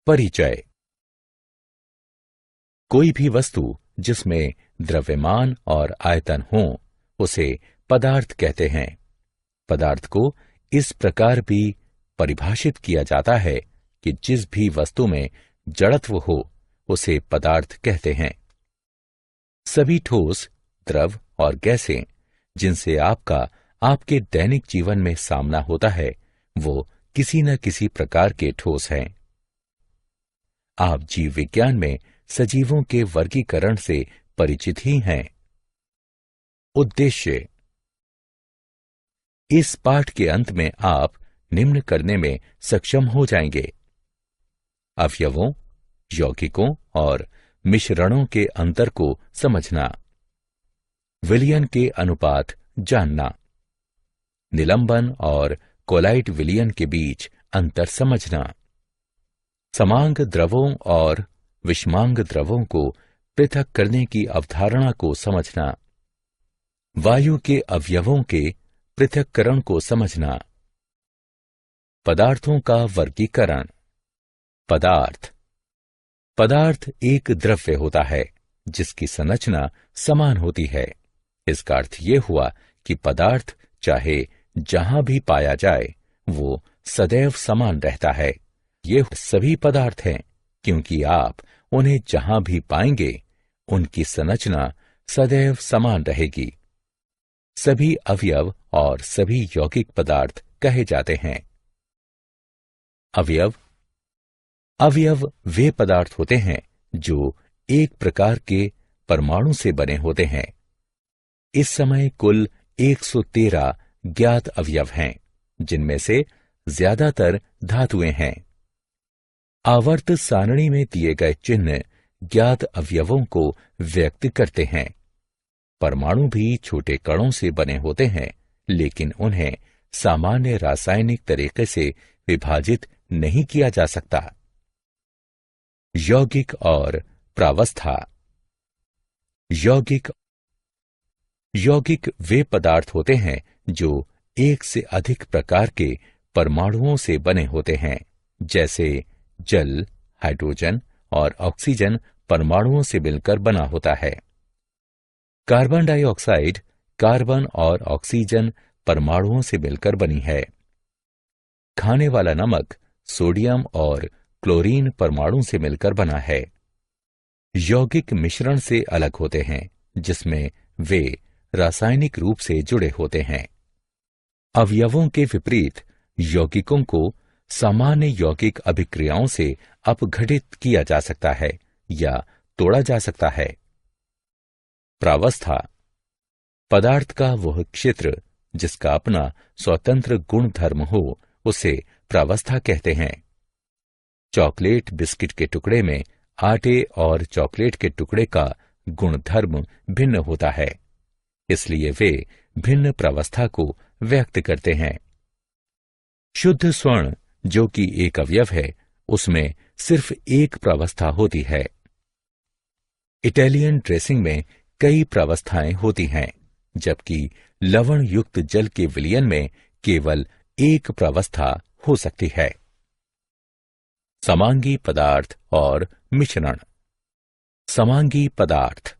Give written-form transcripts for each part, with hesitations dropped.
परिचय। कोई भी वस्तु जिसमें द्रव्यमान और आयतन हो उसे पदार्थ कहते हैं। पदार्थ को इस प्रकार भी परिभाषित किया जाता है कि जिस भी वस्तु में जड़त्व हो उसे पदार्थ कहते हैं। सभी ठोस, द्रव और गैसें जिनसे आपके दैनिक जीवन में सामना होता है वो किसी न किसी प्रकार के ठोस हैं। आप जीव विज्ञान में सजीवों के वर्गीकरण से परिचित ही हैं। उद्देश्य। इस पाठ के अंत में आप निम्न करने में सक्षम हो जाएंगे: अवयवों, यौगिकों और मिश्रणों के अंतर को समझना, विलयन के अनुपात जानना, निलंबन और कोलाइट विलयन के बीच अंतर समझना, समांग द्रवों और विषमांग द्रवों को पृथक करने की अवधारणा को समझना, वायु के अवयवों के पृथक्करण को समझना, पदार्थों का वर्गीकरण। पदार्थ एक द्रव्य होता है जिसकी संरचना समान होती है। इसका अर्थ ये हुआ कि पदार्थ चाहे जहां भी पाया जाए वो सदैव समान रहता है। ये सभी पदार्थ हैं क्योंकि आप उन्हें जहां भी पाएंगे उनकी संरचना सदैव समान रहेगी। सभी अवयव और सभी यौगिक पदार्थ कहे जाते हैं। अवयव वे पदार्थ होते हैं जो एक प्रकार के परमाणु से बने होते हैं। इस समय कुल 113 ज्ञात अवयव हैं, जिनमें से ज्यादातर धातुएं हैं। आवर्त सारणी में दिए गए चिन्ह ज्ञात अवयवों को व्यक्त करते हैं। परमाणु भी छोटे कणों से बने होते हैं, लेकिन उन्हें सामान्य रासायनिक तरीके से विभाजित नहीं किया जा सकता। यौगिक और प्रावस्था। यौगिक वे पदार्थ होते हैं जो एक से अधिक प्रकार के परमाणुओं से बने होते हैं, जैसे जल, हाइड्रोजन और ऑक्सीजन परमाणुओं से मिलकर बना होता है। कार्बन डाइऑक्साइड कार्बन और ऑक्सीजन परमाणुओं से मिलकर बनी है। खाने वाला नमक सोडियम और क्लोरीन परमाणु से मिलकर बना है। यौगिक मिश्रण से अलग होते हैं, जिसमें वे रासायनिक रूप से जुड़े होते हैं। अवयवों के विपरीत यौगिकों को सामान्य यौगिक अभिक्रियाओं से अपघटित किया जा सकता है या तोड़ा जा सकता है। प्रावस्था। पदार्थ का वह क्षेत्र जिसका अपना स्वतंत्र गुण धर्म हो उसे प्रावस्था कहते हैं। चॉकलेट बिस्किट के टुकड़े में आटे और चॉकलेट के टुकड़े का गुण धर्म भिन्न होता है, इसलिए वे भिन्न प्रावस्था को व्यक्त करते हैं। शुद्ध स्वर्ण जो कि एक अवयव है, उसमें सिर्फ एक प्रावस्था होती है। इटालियन ड्रेसिंग में कई प्रावस्थाएं होती हैं, जबकि लवण युक्त जल के विलयन में केवल एक प्रावस्था हो सकती है। समांगी पदार्थ और मिश्रण। समांगी पदार्थ।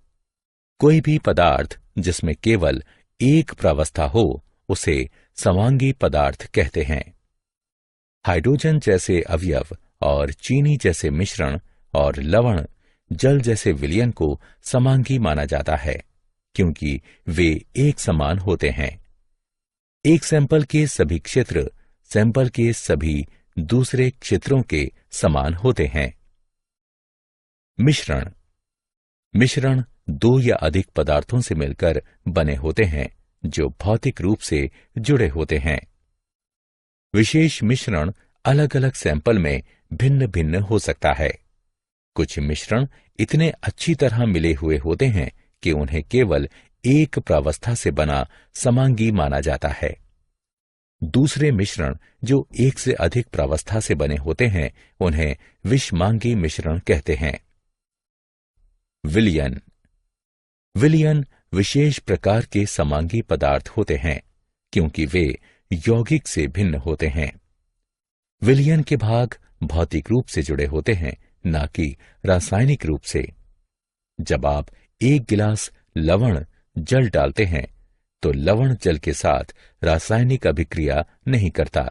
कोई भी पदार्थ जिसमें केवल एक प्रावस्था हो उसे समांगी पदार्थ कहते हैं। हाइड्रोजन जैसे अवयव और चीनी जैसे मिश्रण और लवण जल जैसे विलयन को समांगी माना जाता है, क्योंकि वे एक समान होते हैं। एक सैंपल के सभी क्षेत्र सैंपल के सभी दूसरे क्षेत्रों के समान होते हैं। मिश्रण दो या अधिक पदार्थों से मिलकर बने होते हैं जो भौतिक रूप से जुड़े होते हैं। विशेष मिश्रण अलग अलग सैंपल में भिन्न भिन्न हो सकता है। कुछ मिश्रण इतने अच्छी तरह मिले हुए होते हैं कि उन्हें केवल एक प्रावस्था से बना समांगी माना जाता है। दूसरे मिश्रण जो एक से अधिक प्रावस्था से बने होते हैं उन्हें विषमांगी मिश्रण कहते हैं। विलयन विशेष प्रकार के समांगी पदार्थ होते हैं, क्योंकि वे यौगिक से भिन्न होते हैं। विलयन के भाग भौतिक रूप से जुड़े होते हैं, न कि रासायनिक रूप से। जब आप 1 गिलास लवण जल डालते हैं तो लवण जल के साथ रासायनिक अभिक्रिया नहीं करता।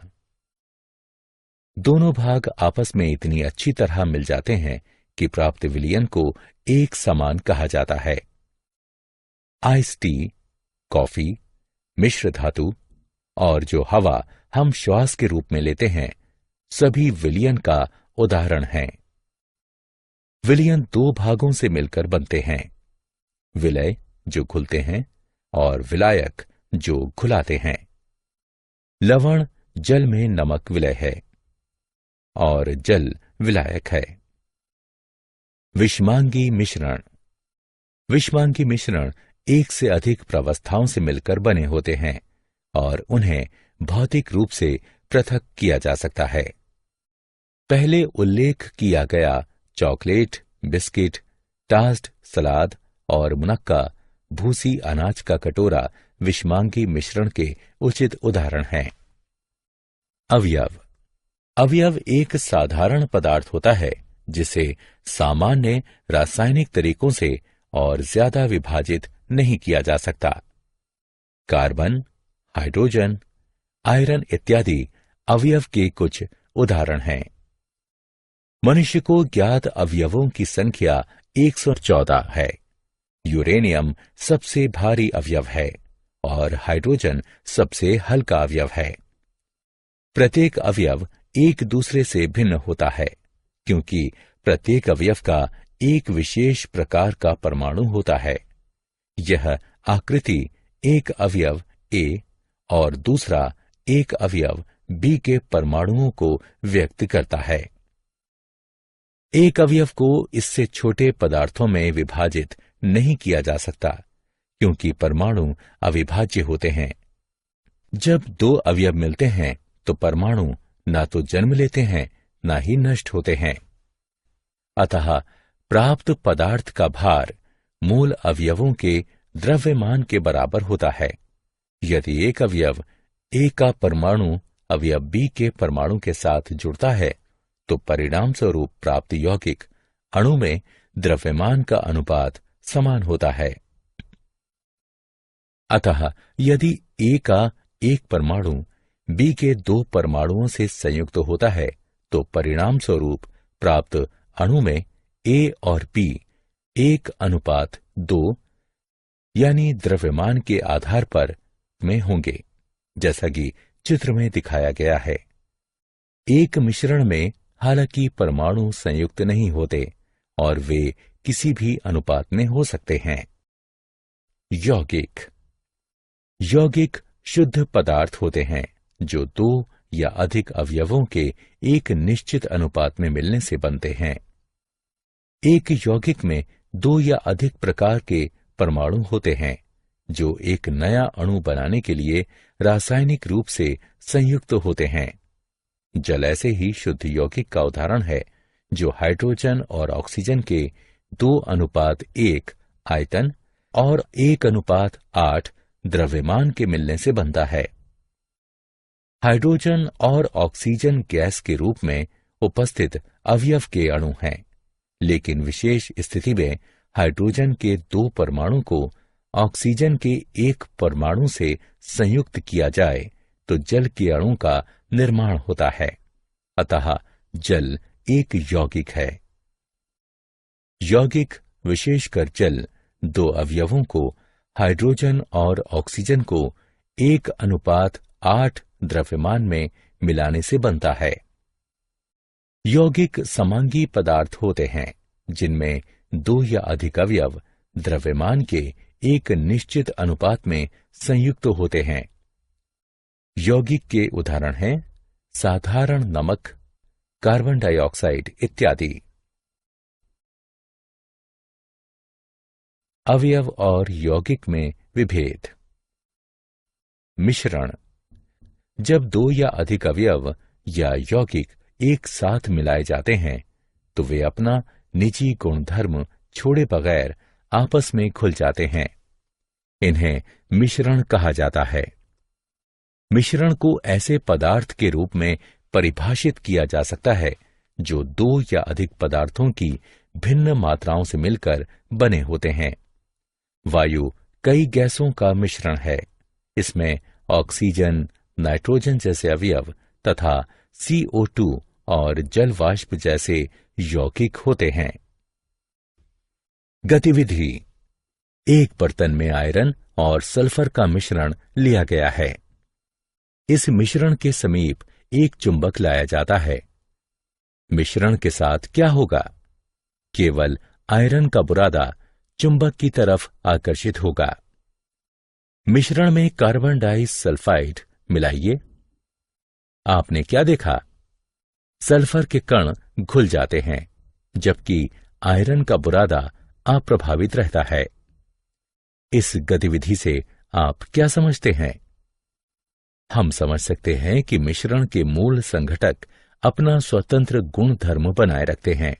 दोनों भाग आपस में इतनी अच्छी तरह मिल जाते हैं कि प्राप्त विलयन को एक समान कहा जाता है। आइस टी, कॉफी, मिश्र धातु और जो हवा हम श्वास के रूप में लेते हैं, सभी विलयन का उदाहरण हैं। विलयन 2 भागों से मिलकर बनते हैं, विलय जो घुलते हैं और विलायक जो घुलाते हैं। लवण जल में नमक विलय है और जल विलायक है। विषमांगी मिश्रण। विषमांगी मिश्रण एक से अधिक प्रावस्थाओं से मिलकर बने होते हैं और उन्हें भौतिक रूप से पृथक किया जा सकता है। पहले उल्लेख किया गया चॉकलेट, बिस्किट, टास्ट, सलाद और मुनक्का भूसी अनाज का कटोरा विषमांगी मिश्रण के उचित उदाहरण हैं। अवयव। अवयव एक साधारण पदार्थ होता है जिसे सामान्य रासायनिक तरीकों से और ज्यादा विभाजित नहीं किया जा सकता। कार्बन, हाइड्रोजन, आयरन इत्यादि अवयव के कुछ उदाहरण हैं। मनुष्य को ज्ञात अवयवों की संख्या 114 है। यूरेनियम सबसे भारी अवयव है और हाइड्रोजन सबसे हल्का अवयव है। प्रत्येक अवयव एक दूसरे से भिन्न होता है क्योंकि प्रत्येक अवयव का एक विशेष प्रकार का परमाणु होता है। यह आकृति एक अवयव A और दूसरा एक अवयव B के परमाणुओं को व्यक्त करता है। एक अवयव को इससे छोटे पदार्थों में विभाजित नहीं किया जा सकता क्योंकि परमाणु अविभाज्य होते हैं। जब 2 अवयव मिलते हैं तो परमाणु ना तो जन्म लेते हैं ना ही नष्ट होते हैं। अतः प्राप्त पदार्थ का भार मूल अवयवों के द्रव्यमान के बराबर होता है। यदि एक अवयव A का परमाणु अवयव B के परमाणु के साथ जुड़ता है तो परिणाम स्वरूप प्राप्त यौगिक अणु में द्रव्यमान का अनुपात समान होता है। अतः यदि A का एक परमाणु B के 2 परमाणुओं से संयुक्त होता है तो परिणाम स्वरूप प्राप्त अणु में A और B 1:2 यानी द्रव्यमान के आधार पर में होंगे, जैसा कि चित्र में दिखाया गया है। एक मिश्रण में हालांकि परमाणु संयुक्त नहीं होते और वे किसी भी अनुपात में हो सकते हैं। यौगिक। यौगिक शुद्ध पदार्थ होते हैं जो 2 या अधिक अवयवों के एक निश्चित अनुपात में मिलने से बनते हैं। एक यौगिक में 2 या अधिक प्रकार के परमाणु होते हैं जो एक नया अणु बनाने के लिए रासायनिक रूप से संयुक्त होते हैं। जल ऐसे ही शुद्ध यौगिक का उदाहरण है जो हाइड्रोजन और ऑक्सीजन के 2:1 आयतन और 1:8 द्रव्यमान के मिलने से बनता है। हाइड्रोजन और ऑक्सीजन गैस के रूप में उपस्थित अवयव के अणु हैं, लेकिन विशेष स्थिति में हाइड्रोजन के 2 परमाणु को ऑक्सीजन के 1 परमाणु से संयुक्त किया जाए तो जल के अणु का निर्माण होता है। अतः जल एक यौगिक है। यौगिक विशेषकर जल 2 अवयवों को हाइड्रोजन और ऑक्सीजन को 1:8 द्रव्यमान में मिलाने से बनता है। यौगिक समांगी पदार्थ होते हैं जिनमें 2 या अधिक अवयव द्रव्यमान के एक निश्चित अनुपात में संयुक्त होते हैं। यौगिक के उदाहरण हैं साधारण नमक, कार्बन डाइऑक्साइड इत्यादि। अवयव और यौगिक में विभेद। मिश्रण। जब 2 या अधिक अवयव या यौगिक एक साथ मिलाए जाते हैं तो वे अपना निजी गुणधर्म छोड़े बगैर आपस में घुल जाते हैं। इन्हें मिश्रण कहा जाता है। मिश्रण को ऐसे पदार्थ के रूप में परिभाषित किया जा सकता है जो दो या अधिक पदार्थों की भिन्न मात्राओं से मिलकर बने होते हैं। वायु कई गैसों का मिश्रण है। इसमें ऑक्सीजन, नाइट्रोजन जैसे अवयव तथा CO2 और जल वाष्प जैसे यौगिक होते हैं। गतिविधि। एक बर्तन में आयरन और सल्फर का मिश्रण लिया गया है। इस मिश्रण के समीप एक चुंबक लाया जाता है। मिश्रण के साथ क्या होगा? केवल आयरन का बुरादा चुंबक की तरफ आकर्षित होगा। मिश्रण में कार्बन डाइसल्फाइड मिलाइए। आपने क्या देखा? सल्फर के कण घुल जाते हैं, जबकि आयरन का बुरादा अप्रभावित रहता है। इस गतिविधि से आप क्या समझते हैं? हम समझ सकते हैं कि मिश्रण के मूल संघटक अपना स्वतंत्र गुण धर्म बनाए रखते हैं।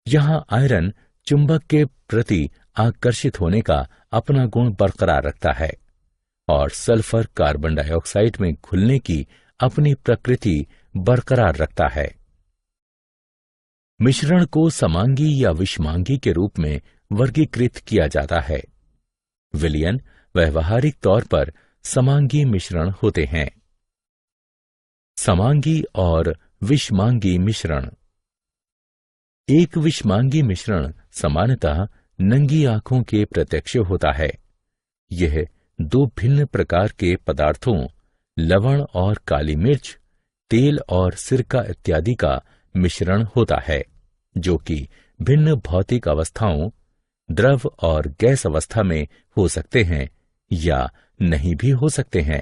यहां आयरन चुंबक के प्रति आकर्षित होने का अपना गुण बरकरार रखता है और सल्फर कार्बन डाइऑक्साइड में घुलने की अपनी प्रकृति बरकरार रखता है। मिश्रण को समांगी या विषमांगी के रूप में वर्गीकृत किया जाता है। विलयन व्यावहारिक तौर पर समांगी मिश्रण होते हैं। समांगी और विषमांगी मिश्रण। एक विषमांगी मिश्रण सामान्यतः नंगी आंखों के प्रत्यक्ष होता है। यह दो भिन्न प्रकार के पदार्थों लवण और काली मिर्च, तेल और सिरका इत्यादि का मिश्रण होता है, जो कि भिन्न भौतिक अवस्थाओं द्रव और गैस अवस्था में हो सकते हैं या नहीं भी हो सकते हैं।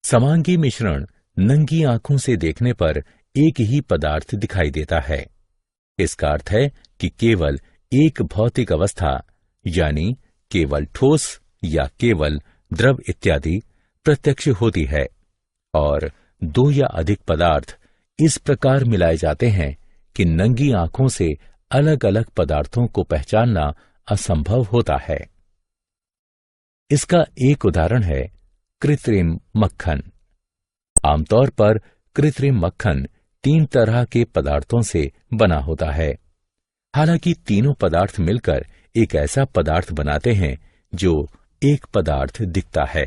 समांगी मिश्रण नंगी आंखों से देखने पर एक ही पदार्थ दिखाई देता है। इसका अर्थ है कि केवल एक भौतिक अवस्था यानी केवल ठोस या केवल द्रव इत्यादि प्रत्यक्ष होती है और दो या अधिक पदार्थ इस प्रकार मिलाए जाते हैं कि नंगी आंखों से अलग अलग पदार्थों को पहचानना असंभव होता है। इसका एक उदाहरण है कृत्रिम मक्खन। आमतौर पर कृत्रिम मक्खन 3 तरह के पदार्थों से बना होता है। हालांकि तीनों पदार्थ मिलकर एक ऐसा पदार्थ बनाते हैं जो एक पदार्थ दिखता है।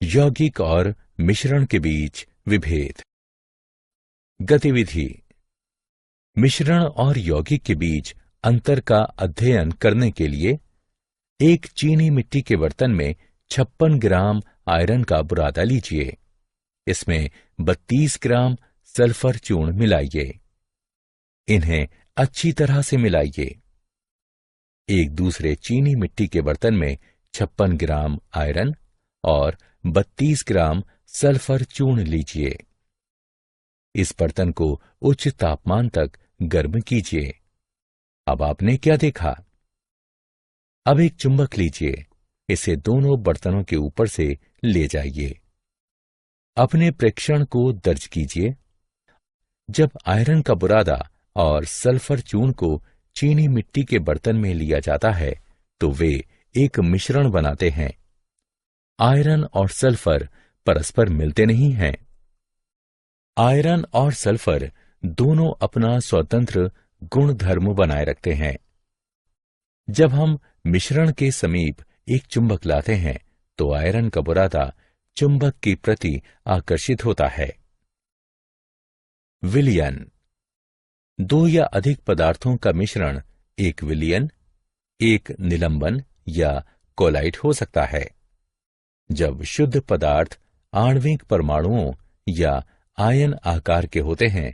यौगिक और मिश्रण के बीच विभेद। गतिविधि। मिश्रण और यौगिक के बीच अंतर का अध्ययन करने के लिए एक चीनी मिट्टी के बर्तन में 56 ग्राम आयरन का बुरादा लीजिए। इसमें 32 ग्राम सल्फर चूर्ण मिलाइए। इन्हें अच्छी तरह से मिलाइए। एक दूसरे चीनी मिट्टी के बर्तन में 56 ग्राम आयरन और 32 ग्राम सल्फर चूर्ण लीजिए। इस बर्तन को उच्च तापमान तक गर्म कीजिए। अब आपने क्या देखा? अब एक चुंबक लीजिए। इसे दोनों बर्तनों के ऊपर से ले जाइए। अपने प्रेक्षण को दर्ज कीजिए। जब आयरन का बुरादा और सल्फर चूर्ण को चीनी मिट्टी के बर्तन में लिया जाता है तो वे एक मिश्रण बनाते हैं। आयरन और सल्फर परस्पर मिलते नहीं हैं। आयरन और सल्फर दोनों अपना स्वतंत्र गुण धर्म बनाए रखते हैं। जब हम मिश्रण के समीप एक चुंबक लाते हैं तो आयरन का बुरादा चुंबक की प्रति आकर्षित होता है। विलयन। दो या अधिक पदार्थों का मिश्रण एक विलयन, एक निलंबन या कोलाइड हो सकता है। जब शुद्ध पदार्थ आणविक परमाणुओं या आयन आकार के होते हैं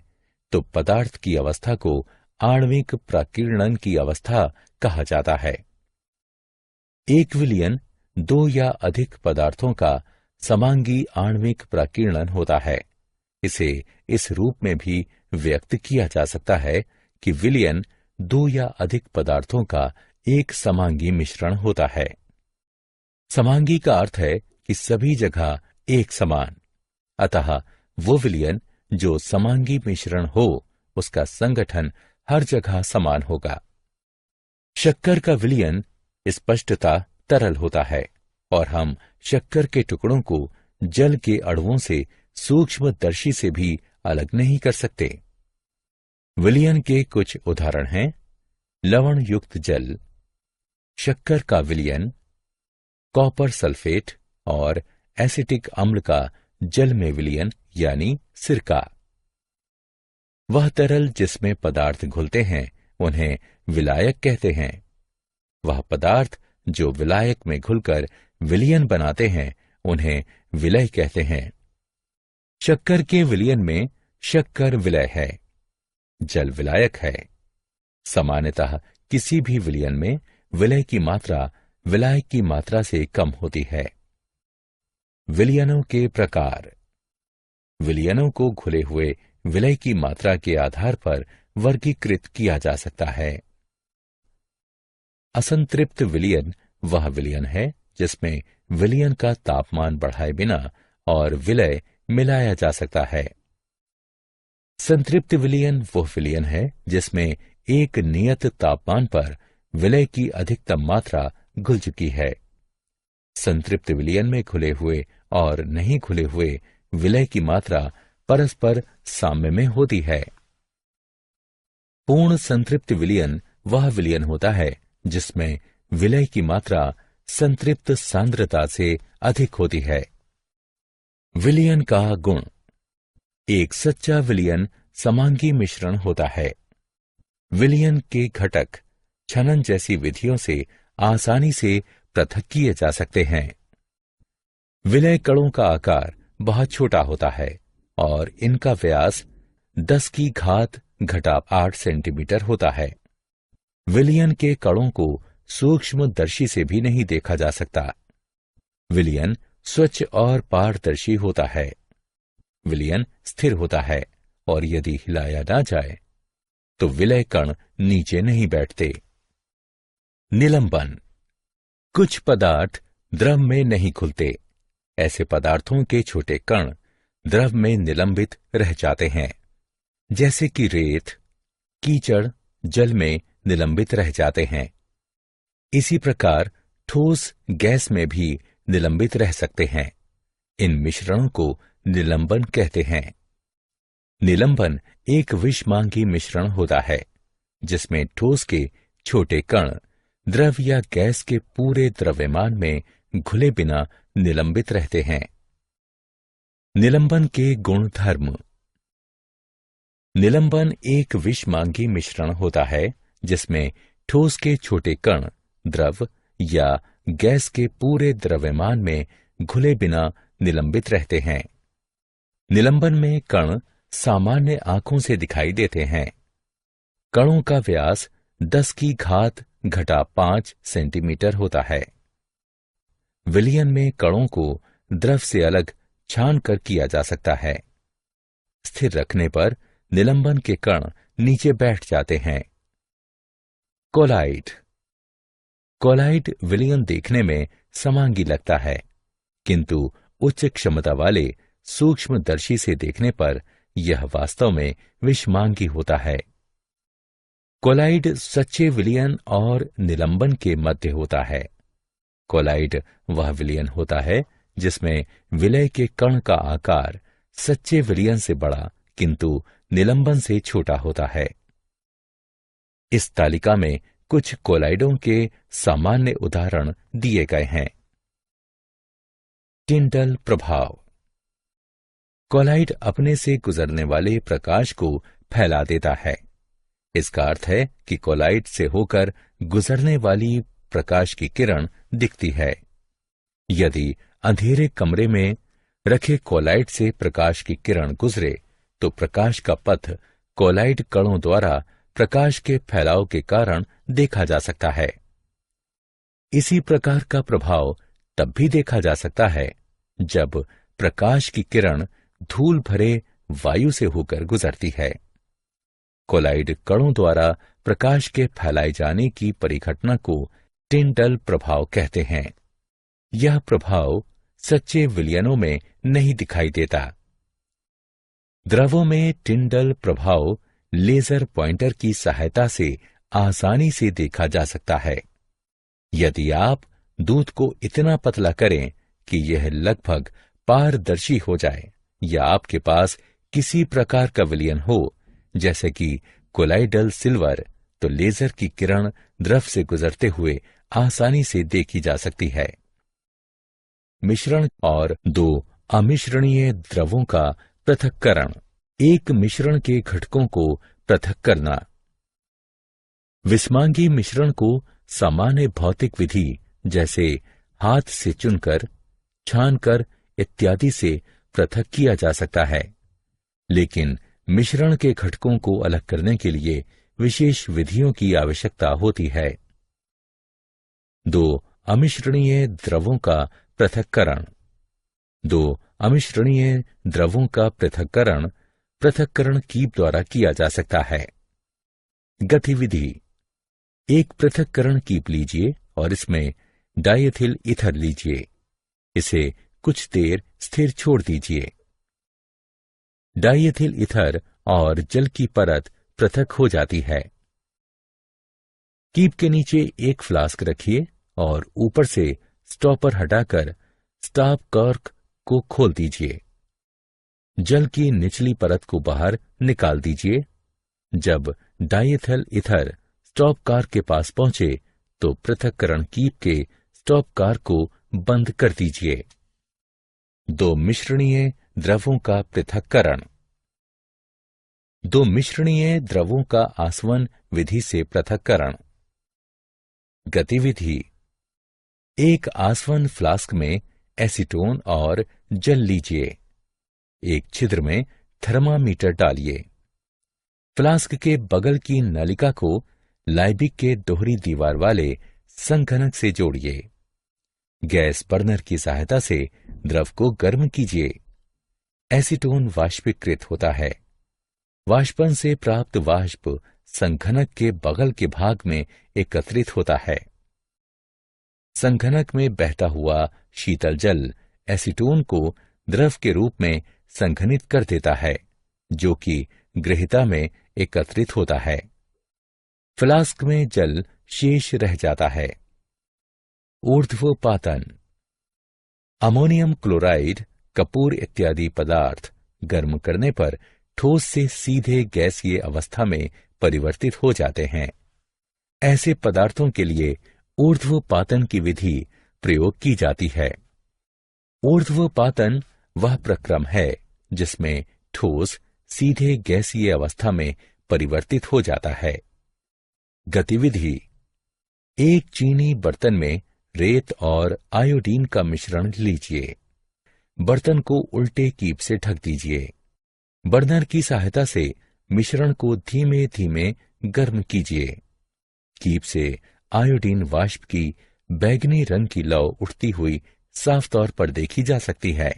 तो पदार्थ की अवस्था को आणविक प्राकीर्णन की अवस्था कहा जाता है। एक विलयन दो या अधिक पदार्थों का समांगी आणविक प्राकीर्णन होता है। इसे इस रूप में भी व्यक्त किया जा सकता है कि विलयन दो या अधिक पदार्थों का एक समांगी मिश्रण होता है। समांगी का अर्थ है कि सभी जगह एक समान। अतः वो विलयन जो समांगी मिश्रण हो उसका संगठन हर जगह समान होगा। शक्कर का विलयन स्पष्टता तरल होता है और हम शक्कर के टुकड़ों को जल के अणुओं से सूक्ष्मदर्शी से भी अलग नहीं कर सकते। विलयन के कुछ उदाहरण हैं लवण युक्त जल, शक्कर का विलयन, कॉपर सल्फेट और एसिटिक अम्ल का जल में विलयन यानी सिरका। वह तरल जिसमें पदार्थ घुलते हैं उन्हें विलायक कहते हैं। वह पदार्थ जो विलायक में घुलकर विलयन बनाते हैं उन्हें विलय कहते हैं। शक्कर के विलयन में शक्कर विलय है, जल विलायक है। सामान्यतः किसी भी विलयन में विलय की मात्रा विलायक की मात्रा से कम होती है। विलयनों के प्रकार। विलयनों को घुले हुए विलय की मात्रा के आधार पर वर्गीकृत किया जा सकता है। असंतृप्त विलयन वह विलयन है जिसमें विलयन का तापमान बढ़ाए बिना और विलय मिलाया जा सकता है। संतृप्त विलयन वह विलयन है जिसमें एक नियत तापमान पर विलय की अधिकतम मात्रा घुल चुकी है। संतृप्त विलयन में घुले हुए और नहीं घुले हुए विलय की मात्रा परस्पर साम्य में होती है। पूर्ण संतृप्त विलयन वह विलयन होता है जिसमें विलय की मात्रा संतृप्त सांद्रता से अधिक होती है। विलयन का गुण। एक सच्चा विलयन समांगी मिश्रण होता है। विलयन के घटक छनन जैसी विधियों से आसानी से पृथक किए जा सकते हैं। विलय कणों का आकार बहुत छोटा होता है और इनका व्यास 10⁻8 सेंटीमीटर होता है। विलयन के कणों को सूक्ष्मदर्शी से भी नहीं देखा जा सकता। विलयन स्वच्छ और पारदर्शी होता है। विलयन स्थिर होता है और यदि हिलाया ना जाए तो विलय कण नीचे नहीं बैठते। निलंबन। कुछ पदार्थ द्रव में नहीं घुलते। ऐसे पदार्थों के छोटे कण द्रव में निलंबित रह जाते हैं, जैसे कि रेत, कीचड़ जल में निलंबित रह जाते हैं। इसी प्रकार ठोस गैस में भी निलंबित रह सकते हैं। इन मिश्रणों को निलंबन कहते हैं। निलंबन एक विषमांगी मिश्रण होता है जिसमें ठोस के छोटे कण द्रव या गैस के पूरे द्रव्यमान में घुले बिना निलंबित रहते हैं। निलंबन के गुण धर्म। निलंबन एक विषमांगी मिश्रण होता है जिसमें ठोस के छोटे कण द्रव या गैस के पूरे द्रव्यमान में घुले बिना निलंबित रहते हैं। निलंबन में कण सामान्य आंखों से दिखाई देते हैं। कणों का व्यास 10⁻5 सेंटीमीटर होता है। विलयन में कणों को द्रव से अलग छान कर किया जा सकता है। स्थिर रखने पर निलंबन के कण नीचे बैठ जाते हैं। कोलाइड। कोलाइड विलयन देखने में समांगी लगता है, किंतु उच्च क्षमता वाले सूक्ष्मदर्शी से देखने पर यह वास्तव में विषमांगी होता है। कोलाइड सच्चे विलयन और निलंबन के मध्य होता है। कोलाइड वह विलयन होता है जिसमें विलय के कण का आकार सच्चे विलयन से बड़ा किंतु निलंबन से छोटा होता है। इस तालिका में कुछ कोलाइडों के सामान्य उदाहरण दिए गए हैं। टिंडल प्रभाव। कोलाइड अपने से गुजरने वाले प्रकाश को फैला देता है। इसका अर्थ है कि कोलाइड से होकर गुजरने वाली प्रकाश की किरण दिखती है। यदि अंधेरे कमरे में रखे कोलाइड से प्रकाश की किरण गुजरे तो प्रकाश का पथ कोलाइड कणों द्वारा प्रकाश के फैलाव के कारण देखा जा सकता है। इसी प्रकार का प्रभाव तब भी देखा जा सकता है जब प्रकाश की किरण धूल भरे वायु से होकर गुजरती है। कोलाइड कणों द्वारा प्रकाश के फैलाए जाने की परिघटना को टिंडल प्रभाव कहते हैं। यह प्रभाव सच्चे विलयनों में नहीं दिखाई देता। द्रवों में टिंडल प्रभाव लेजर पॉइंटर की सहायता से आसानी से देखा जा सकता है। यदि आप दूध को इतना पतला करें कि यह लगभग पारदर्शी हो जाए या आपके पास किसी प्रकार का विलयन हो, जैसे कि कोलाइडल सिल्वर, तो लेजर की किरण द्रव से गुजरते हुए आसानी से देखी जा सकती है। मिश्रण और दो अमिश्रणीय द्रवों का पृथक्करण। एक मिश्रण के घटकों को पृथक करना। विस्मांगी मिश्रण को सामान्य भौतिक विधि जैसे हाथ से चुनकर, छानकर इत्यादि से पृथक किया जा सकता है, लेकिन मिश्रण के घटकों को अलग करने के लिए विशेष विधियों की आवश्यकता होती है। दो अमिश्रणीय द्रवों का पृथक्करण। दो अमिश्रणीय द्रवों का पृथक्करण कीप द्वारा किया जा सकता है। गतिविधि। एक पृथक्करण कीप लीजिए और इसमें डाइएथिल ईथर लीजिए। इसे कुछ देर स्थिर छोड़ दीजिए। डाइएथिल ईथर और जल की परत पृथक हो जाती है। कीप के नीचे एक फ्लास्क रखिए और ऊपर से स्टॉपर हटाकर स्टॉप कॉर्क को खोल दीजिए। जल की निचली परत को बाहर निकाल दीजिए। जब डाइएथिल ईथर स्टॉप कॉर्क के पास पहुंचे तो पृथक्करण कीप के स्टॉप कॉर्क को बंद कर दीजिए। दो मिश्रणीय द्रवों का पृथक्करण। दो मिश्रणीय द्रवों का आसवन विधि से पृथक्करण। गतिविधि। एक आसवन फ्लास्क में एसीटोन और जल लीजिए। एक छिद्र में थर्मामीटर डालिए। फ्लास्क के बगल की नलिका को लाइबिक के दोहरी दीवार वाले संघनक से जोड़िए। गैस बर्नर की सहायता से द्रव को गर्म कीजिए। एसीटोन वाष्पीकृत होता है। वाष्पन से प्राप्त वाष्प संघनक के बगल के भाग में एकत्रित होता है। संघनक में बहता हुआ शीतल जल एसीटोन को द्रव के रूप में संघनित कर देता है, जो कि गृहीता में एकत्रित होता है। फ्लास्क में जल शेष रह जाता है। ऊर्ध्वपातन। अमोनियम क्लोराइड, कपूर इत्यादि पदार्थ गर्म करने पर ठोस से सीधे गैसीय अवस्था में परिवर्तित हो जाते हैं। ऐसे पदार्थों के लिए ऊर्ध्वपातन की विधि प्रयोग की जाती है। ऊर्ध्वपातन वह प्रक्रम है जिसमें ठोस सीधे गैसीय अवस्था में परिवर्तित हो जाता है। गतिविधि। एक चीनी बर्तन में रेत और आयोडीन का मिश्रण लीजिए। बर्तन को उल्टे कीप से ढक दीजिए। बर्नर की सहायता से मिश्रण को धीमे धीमे गर्म कीजिए। कीप से आयोडीन वाष्प की बैंगनी रंग की लौ उठती हुई साफ तौर पर देखी जा सकती है।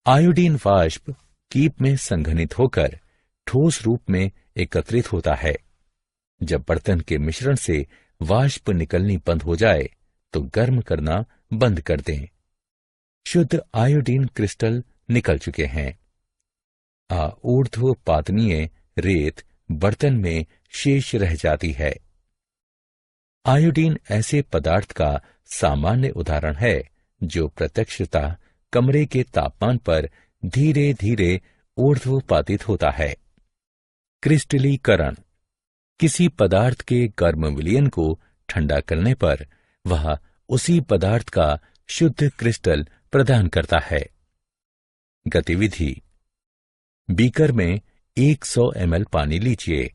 आयोडीन वाष्प कीप में संघनित होकर ठोस रूप में एकत्रित होता है। जब बर्तन के मिश्रण से वाष्प निकलनी बंद हो जाए तो गर्म करना बंद कर दें। शुद्ध आयोडीन क्रिस्टल निकल चुके हैं। ऊर्ध्वपातनीय रेत बर्तन में शेष रह जाती है। आयोडीन ऐसे पदार्थ का सामान्य उदाहरण है जो प्रत्यक्षतः कमरे के तापमान पर धीरे धीरे ऊर्ध्वपातित होता है। क्रिस्टलीकरण। किसी पदार्थ के गर्म विलयन को ठंडा करने पर वह उसी पदार्थ का शुद्ध क्रिस्टल प्रदान करता है। गतिविधि। बीकर में 100 ml पानी लीजिए।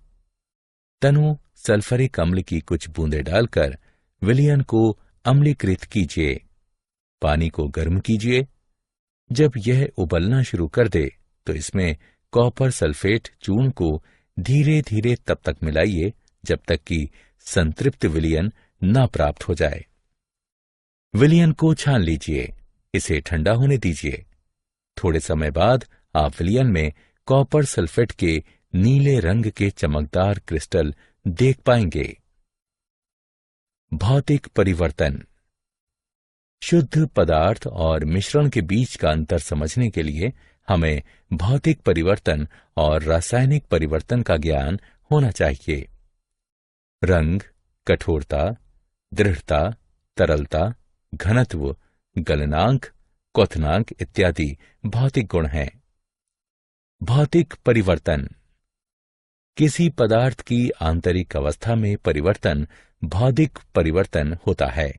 तनु सल्फरिक अम्ल की कुछ बूंदें डालकर विलयन को अम्लीकृत कीजिए। पानी को गर्म कीजिए। जब यह उबलना शुरू कर दे तो इसमें कॉपर सल्फेट चूर्ण को धीरे धीरे तब तक मिलाइए जब तक कि संतृप्त विलयन न प्राप्त हो जाए। विलयन को छान लीजिए। इसे ठंडा होने दीजिए। थोड़े समय बाद आप विलयन में कॉपर सल्फेट के नीले रंग के चमकदार क्रिस्टल देख पाएंगे। भौतिक परिवर्तन। शुद्ध पदार्थ और मिश्रण के बीच का अंतर समझने के लिए हमें भौतिक परिवर्तन और रासायनिक परिवर्तन का ज्ञान होना चाहिए। रंग, कठोरता, दृढ़ता, तरलता, घनत्व, गलनांक, क्वथनांक इत्यादि भौतिक गुण हैं। भौतिक परिवर्तन। किसी पदार्थ की आंतरिक अवस्था में परिवर्तन भौतिक परिवर्तन होता है,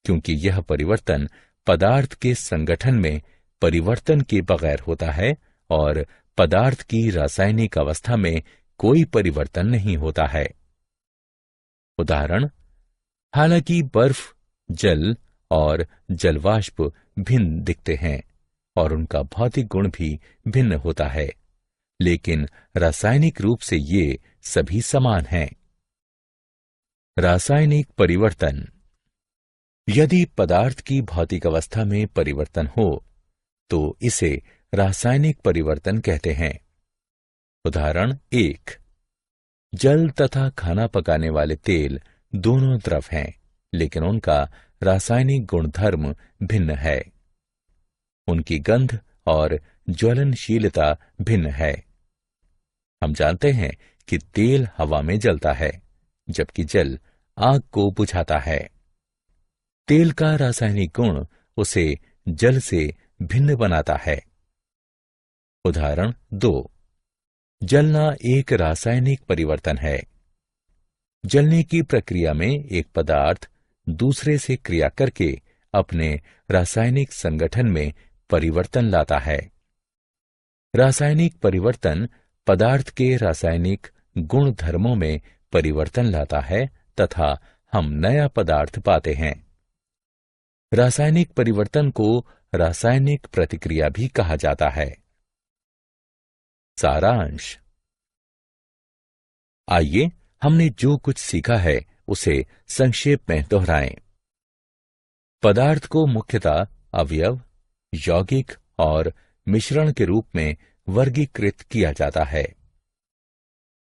क्योंकि यह परिवर्तन पदार्थ के संगठन में परिवर्तन के बगैर होता है और पदार्थ की रासायनिक अवस्था में कोई परिवर्तन नहीं होता है। उदाहरण, हालांकि बर्फ, जल और जलवाष्प भिन्न दिखते हैं और उनका भौतिक गुण भी भिन्न होता है, लेकिन रासायनिक रूप से ये सभी समान हैं। रासायनिक परिवर्तन। यदि पदार्थ की भौतिक अवस्था में परिवर्तन हो तो इसे रासायनिक परिवर्तन कहते हैं। उदाहरण 1, जल तथा खाना पकाने वाले तेल दोनों द्रव हैं, लेकिन उनका रासायनिक गुणधर्म भिन्न है। उनकी गंध और ज्वलनशीलता भिन्न है। हम जानते हैं कि तेल हवा में जलता है, जबकि जल आग को बुझाता है। तेल का रासायनिक गुण उसे जल से भिन्न बनाता है। उदाहरण 2, जलना एक रासायनिक परिवर्तन है। जलने की प्रक्रिया में एक पदार्थ दूसरे से क्रिया करके अपने रासायनिक संगठन में परिवर्तन लाता है। रासायनिक परिवर्तन पदार्थ के रासायनिक गुण धर्मों में परिवर्तन लाता है तथा हम नया पदार्थ पाते हैं। रासायनिक परिवर्तन को रासायनिक प्रतिक्रिया भी कहा जाता है। सारांश। आइए हमने जो कुछ सीखा है उसे संक्षेप में दोहराएं। पदार्थ को मुख्यतः अवयव, यौगिक और मिश्रण के रूप में वर्गीकृत किया जाता है।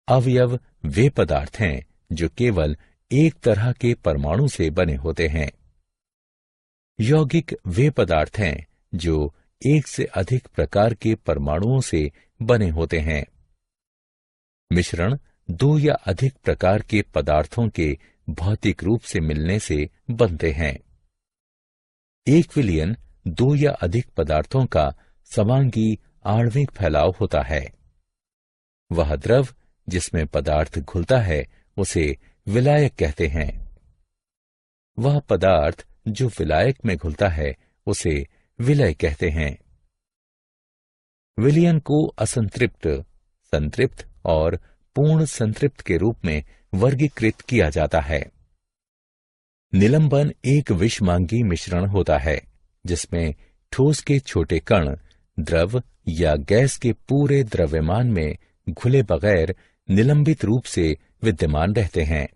अवयव वे पदार्थ हैं जो केवल एक तरह के परमाणु से बने होते हैं। यौगिक वे पदार्थ हैं जो एक से अधिक प्रकार के परमाणुओं से बने होते हैं। मिश्रण दो या अधिक प्रकार के पदार्थों के भौतिक रूप से मिलने से बनते हैं। एक विलयन दो या अधिक पदार्थों का समांगी आणविक फैलाव होता है। वह द्रव जिसमें पदार्थ घुलता है उसे विलायक कहते हैं। वह पदार्थ जो विलायक में घुलता है उसे विलय कहते हैं। विलयन को असंतृप्त, संतृप्त और पूर्ण संतृप्त के रूप में वर्गीकृत किया जाता है। निलंबन एक विषमांगी मिश्रण होता है जिसमें ठोस के छोटे कण द्रव या गैस के पूरे द्रव्यमान में घुले बगैर निलंबित रूप से विद्यमान रहते हैं।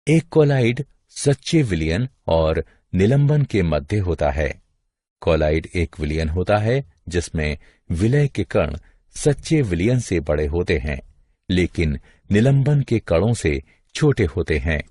एक कोलाइड सच्चे विलयन और निलंबन के मध्य होता है। कोलाइड एक विलयन होता है जिसमें विलय के कण सच्चे विलयन से बड़े होते हैं, लेकिन निलंबन के कणों से छोटे होते हैं।